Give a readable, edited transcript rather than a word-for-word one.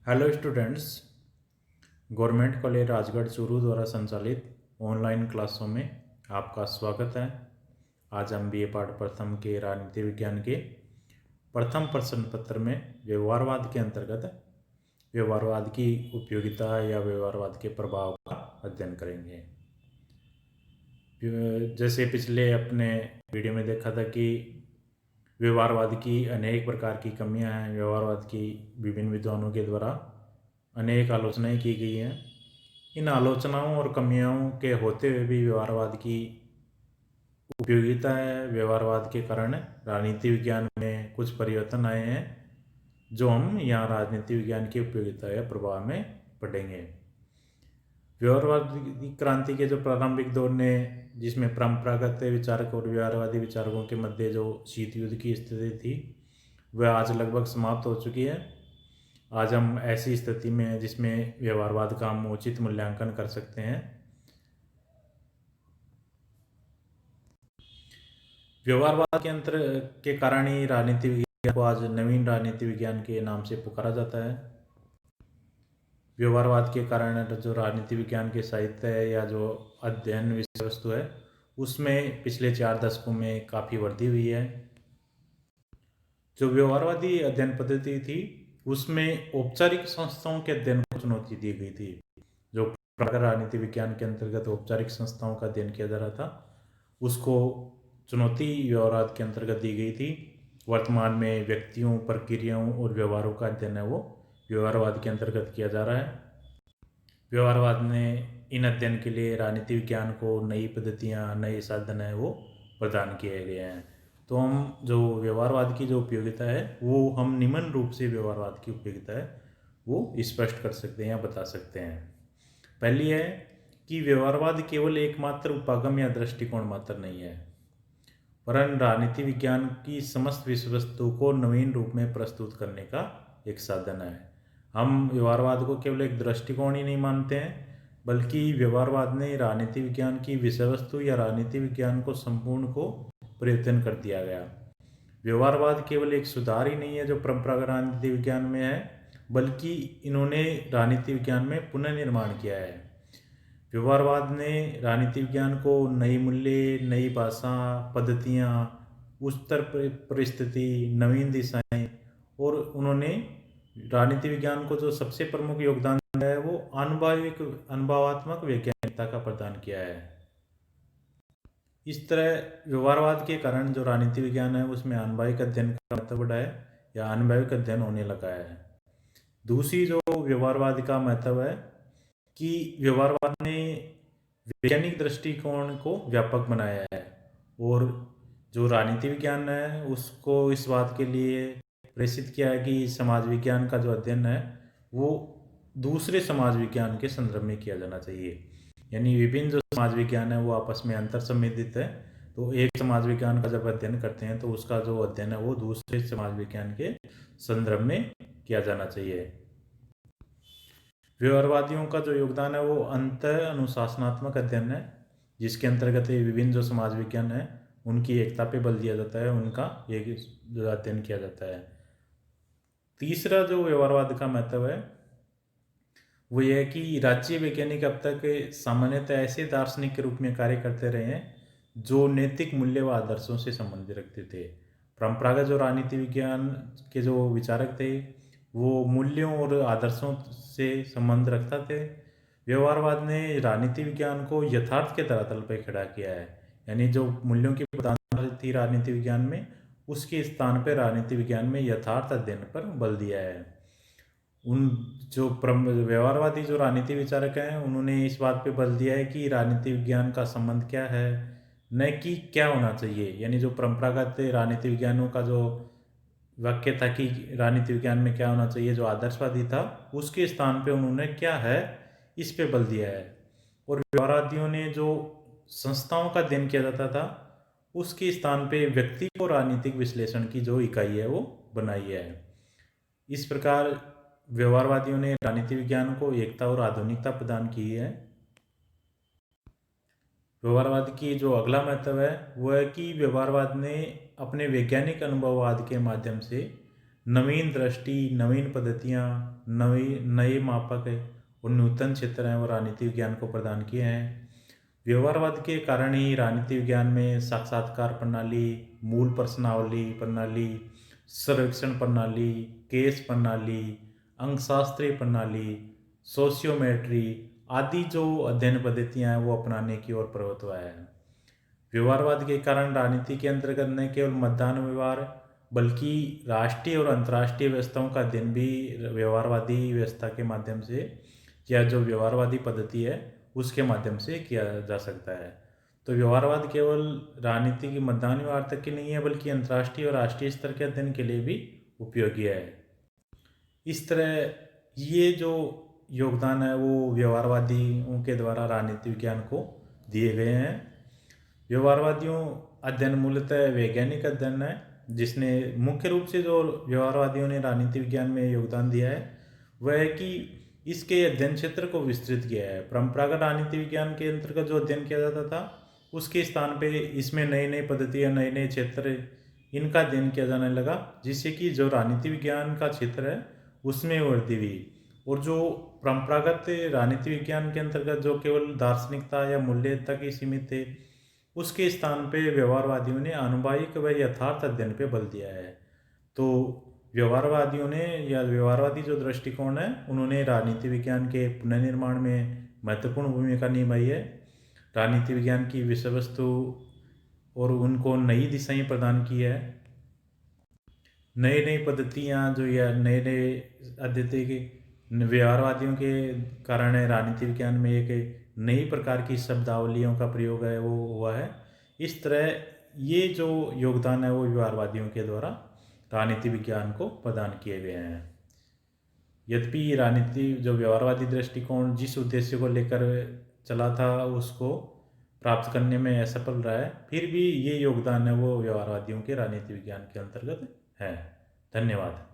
Hello students. Government college Rajgarh Churu द्वारा संचालित online क्लासों में आपका स्वागत है। आज हम बीए पाठ प्रथम के राजनीति विज्ञान के प्रथम प्रश्न पत्र में व्यवहारवाद के अंतर्गत व्यवहारवाद की उपयोगिता या व्यवहारवाद के प्रभाव का अध्ययन करेंगे। जैसे पिछले अपने वीडियो में देखा था कि व्यवहारवाद की अनेक प्रकार की कमियां हैं। व्यवहारवाद की विभिन्न विद्वानों के द्वारा अनेक आलोचनाएं की गई हैं। इन आलोचनाओं और कमियों के होते हुए भी व्यवहारवाद की उपयोगिता है। व्यवहारवाद के कारण राजनीति विज्ञान में कुछ परिवर्तन आए हैं जो हम यहाँ राजनीति विज्ञान की उपयोगिता या प्रभाव में पढ़ेंगे। व्यवहारवादी क्रांति के जो प्रारंभिक दौर ने, जिसमें परंपरागत विचारक और व्यवहारवादी विचारकों के मध्य जो शीत युद्ध की स्थिति थी, वह आज लगभग समाप्त हो चुकी है। आज हम ऐसी स्थिति में हैं जिसमें व्यवहारवाद का हम उचित मूल्यांकन कर सकते हैं। व्यवहारवाद के अंतर के कारण ही राजनीति विज्ञान को आज नवीन राजनीति विज्ञान के नाम से पुकारा जाता है। व्यवहारवाद के कारण जो राजनीति विज्ञान के साहित्य है या जो अध्ययन विषय वस्तु है, उसमें पिछले 4 दशकों में काफ़ी वृद्धि हुई है। जो व्यवहारवादी अध्ययन पद्धति थी, उसमें औपचारिक संस्थाओं के अध्ययन को चुनौती दी गई थी। जो परंपरागत राजनीति विज्ञान के अंतर्गत औपचारिक संस्थाओं का अध्ययन किया जा रहा था, उसको चुनौती व्यवहारवाद के अंतर्गत दी गई थी। वर्तमान में व्यक्तियों, प्रक्रियाओं और व्यवहारों का अध्ययन है वो व्यवहारवाद के अंतर्गत किया जा रहा है। व्यवहारवाद ने इन अध्ययन के लिए राजनीति विज्ञान को नई पद्धतियाँ, नए साधन है वो प्रदान किए गए हैं। तो हम जो व्यवहारवाद की जो उपयोगिता है वो हम निम्न रूप से व्यवहारवाद की उपयोगिता है वो स्पष्ट कर सकते हैं या बता सकते हैं। पहली है कि व्यवहारवाद केवल एकमात्र उपागम या दृष्टिकोण मात्र नहीं है, वरन राजनीति विज्ञान की समस्त विषय वस्तु को नवीन रूप में प्रस्तुत करने का एक साधन है। हम व्यवहारवाद को केवल एक दृष्टिकोण ही नहीं मानते हैं, बल्कि व्यवहारवाद ने राजनीति विज्ञान की विषय वस्तु या राजनीति विज्ञान को संपूर्ण को परिवर्तन कर दिया गया। व्यवहारवाद केवल एक सुधार ही नहीं है जो परंपरागत राजनीति विज्ञान में है, बल्कि इन्होंने राजनीति विज्ञान में पुनर्निर्माण किया है। व्यवहारवाद ने राजनीति विज्ञान को नई मूल्य, नई भाषा, पद्धतियाँ, उच्चतर परिस्थिति, नवीन दिशाएं और उन्होंने राजनीति विज्ञान को जो सबसे प्रमुख योगदान दिया है वो अनुभवात्मक वैज्ञानिकता का प्रदान किया है। इस तरह व्यवहारवाद के कारण जो राजनीति विज्ञान है उसमें अनुभविक अध्ययन का महत्व बढ़ा है या अनुभविक अध्ययन होने लगा है। दूसरी जो व्यवहारवाद का महत्व है कि व्यवहारवाद ने वैज्ञानिक दृष्टिकोण को व्यापक बनाया है और जो राजनीति विज्ञान है उसको इस बात के लिए प्रेषित किया है कि समाज विज्ञान का जो अध्ययन है वो दूसरे समाज विज्ञान के संदर्भ में किया जाना चाहिए। यानी विभिन्न जो समाज विज्ञान है वो आपस में अंतर संबंधित है, तो एक समाज विज्ञान का जब अध्ययन करते हैं तो उसका जो अध्ययन है वो दूसरे समाज विज्ञान के संदर्भ में किया जाना चाहिए। व्यवहारवादियों का जो योगदान है वो अंत अनुशासनात्मक अध्ययन है, जिसके अंतर्गत विभिन्न जो समाज विज्ञान है उनकी एकता पे बल दिया जाता है, उनका एक अध्ययन किया जाता है। तीसरा जो व्यवहारवाद का महत्व है वो यह है कि राज्य वैज्ञानिक अब तक सामान्यतः ऐसे दार्शनिक के रूप में कार्य करते रहे हैं जो नैतिक मूल्य व आदर्शों से संबंध रखते थे। परंपरागत जो राजनीति विज्ञान के जो विचारक थे वो मूल्यों और आदर्शों से संबंध रखता थे। व्यवहारवाद ने राजनीति विज्ञान को यथार्थ के धरातल पर खड़ा किया है, यानी जो मूल्यों की प्रधानता थी राजनीति विज्ञान में, उसके स्थान पर राजनीति विज्ञान में यथार्थ अध्ययन पर बल दिया है। उन जो व्यवहारवादी जो राजनीति विचारक हैं उन्होंने इस बात पे बल दिया है कि राजनीति विज्ञान का संबंध क्या है, न कि क्या होना चाहिए। यानी जो परंपरागत राजनीति विज्ञानों का जो वाक्य था कि राजनीति विज्ञान में क्या होना चाहिए, जो आदर्शवादी था, उसके स्थान पे उन्होंने क्या है इस पे बल दिया है। और व्यवहारवादियों ने जो संस्थाओं का अध्ययन किया जाता था उसके स्थान पे व्यक्ति को राजनीतिक विश्लेषण की जो इकाई है वो बनाई है। इस प्रकार व्यवहारवादियों ने राजनीति विज्ञान को एकता और आधुनिकता प्रदान की है। व्यवहारवाद की जो अगला महत्व है वो है कि व्यवहारवाद ने अपने वैज्ञानिक अनुभववाद के माध्यम से नवीन दृष्टि, नवीन पद्धतियाँ, नए मापक और नूतन क्षेत्र हैं वो राजनीति विज्ञान को प्रदान किए हैं। व्यवहारवाद के कारण ही राजनीति विज्ञान में साक्षात्कार प्रणाली, मूल प्रश्नावली प्रणाली, सर्वेक्षण प्रणाली, केस प्रणाली, अंकशास्त्रीय प्रणाली, सोशियोमेट्री आदि जो अध्ययन पद्धतियाँ हैं वो अपनाने की ओर प्रवृत्त हुआ है। व्यवहारवाद के कारण राजनीति के अंतर्गत न केवल मतदान व्यवहार बल्कि राष्ट्रीय और अंतर्राष्ट्रीय व्यवस्थाओं का अध्ययन भी व्यवहारवादी व्यवस्था के माध्यम से या जो व्यवहारवादी पद्धति है उसके माध्यम से किया जा सकता है। तो व्यवहारवाद केवल राजनीति की मतदान व्यवहार तक की नहीं है बल्कि अंतर्राष्ट्रीय और राष्ट्रीय स्तर के अध्ययन के लिए भी उपयोगी है। इस तरह ये जो योगदान है वो व्यवहारवादियों के द्वारा राजनीति विज्ञान को दिए गए हैं। व्यवहारवादियों अध्ययन मूलतः वैज्ञानिक अध्ययन है जिसने मुख्य रूप से जो व्यवहारवादियों ने राजनीति विज्ञान में योगदान दिया है वह है कि इसके अध्ययन क्षेत्र को विस्तृत किया है। परंपरागत राजनीति विज्ञान के अंतर्गत जो अध्ययन किया जाता था उसके स्थान पे इसमें नई नई पद्धतियाँ, नए नए क्षेत्र इनका अध्ययन किया जाने लगा, जिससे कि जो राजनीति विज्ञान का क्षेत्र है उसमें वृद्धि हुई। और जो परंपरागत राजनीति विज्ञान के अंतर्गत जो केवल दार्शनिकता या मूल्य तक ही सीमित थे उसके स्थान पे व्यवहारवादियों ने आनुभाविक व यथार्थ अध्ययन पे बल दिया है। तो व्यवहारवादियों ने या व्यवहारवादी जो दृष्टिकोण है उन्होंने राजनीति विज्ञान के पुनर्निर्माण में महत्वपूर्ण भूमिका निभाई है। राजनीति विज्ञान की विषय वस्तु और उनको नई दिशाएं प्रदान की है। नई नई पद्धतियाँ जो या नए नए अद्वितीय के व्यवहारवादियों के कारण है राजनीति विज्ञान में एक नई प्रकार की शब्दावलियों का प्रयोग है वो हुआ है। इस तरह ये जो योगदान है वो व्यवहारवादियों के द्वारा राजनीति विज्ञान को प्रदान किए गए हैं। यद्यपि राजनीति जो व्यवहारवादी दृष्टिकोण जिस उद्देश्य को लेकर चला था उसको प्राप्त करने में असफल रहा है, फिर भी ये योगदान है वो व्यवहारवादियों के राजनीति विज्ञान के अंतर्गत है। धन्यवाद।